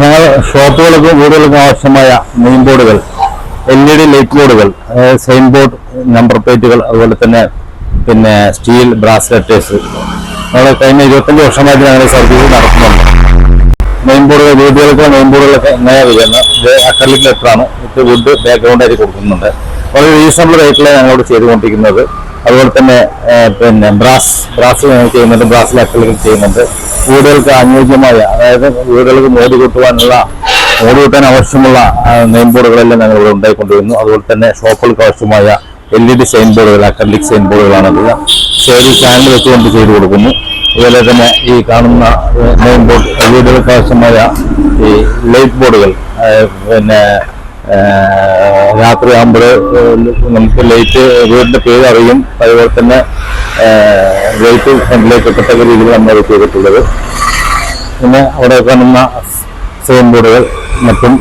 ഞങ്ങൾ ഷോപ്പുകൾക്കും വീടുകൾക്കും ആവശ്യമായ മെയിൻ ബോർഡുകൾ, LED ലൈറ്റ് ബോർഡുകൾ, സൈൻ ബോർഡ്, നമ്പർ പ്ലേറ്റുകൾ, അതുപോലെ തന്നെ സ്റ്റീൽ ബ്രാസ് ലെറ്റേഴ്സ് ഞങ്ങൾ കഴിഞ്ഞ 25 വർഷമായിട്ട് ഞങ്ങൾ സർവീസ് നടത്തുന്നുണ്ട്. മെയിൻ ബോർഡുകൾ, വീടുകൾക്ക് മെയിൻ ബോർഡുകളൊക്കെ എങ്ങനെയാണ് വരുന്നത്? ഇത് അക്രലിക് ലെറ്ററാണ്. ഇത് വുഡ് ബാക്ക്ഗ്രൗണ്ട് ആയിട്ട് കൊടുക്കുന്നുണ്ട്. വളരെ റീസണബിൾ റേറ്റിലാണ് ഞങ്ങളോട് ചെയ്തുകൊണ്ടിരിക്കുന്നത്. അതുപോലെ തന്നെ ബ്രാസ് ഞങ്ങൾ ചെയ്യുന്നുണ്ട്, ബ്രാസിൽ അക്രലിക് ചെയ്യുന്നുണ്ട്. വീടുകൾക്ക് അനുയോജ്യമായ, അതായത് വീടുകൾക്ക് മോടി കൂട്ടാൻ ആവശ്യമുള്ള മെയിൻ ബോർഡുകളെല്ലാം ഞങ്ങൾ ഇവിടെ ഉണ്ടായിക്കൊണ്ടിരുന്നു. അതുപോലെ തന്നെ ഷോപ്പുകൾക്ക് ആവശ്യമായ LED സൈൻ ബോർഡുകൾ, അക്രലിക് സൈൻ ബോർഡുകളാണ് സൈഡിൽ ചാനൽ വെച്ചുകൊണ്ട് ചെയ്തു കൊടുക്കുന്നു. അതുപോലെ തന്നെ ഈ കാണുന്ന മെയിൻ ബോർഡ്, വീടുകൾക്ക് ആവശ്യമായ ഈ ലൈറ്റ് ബോർഡുകൾ, രാത്രിയാകുമ്പോൾ നമുക്ക് ലൈറ്റ് വീടിന്റെ പേര് അറിയും. അതുപോലെ തന്നെ ലൈറ്റ് ഫ്രണ്ടിലേക്ക് എത്തത്തക്ക രീതിയിൽ നമ്മൾ ചെയ്തിട്ടുള്ളത്. പിന്നെ അവിടെ കാണുന്ന സൈൻ ബോർഡുകൾ, മറ്റും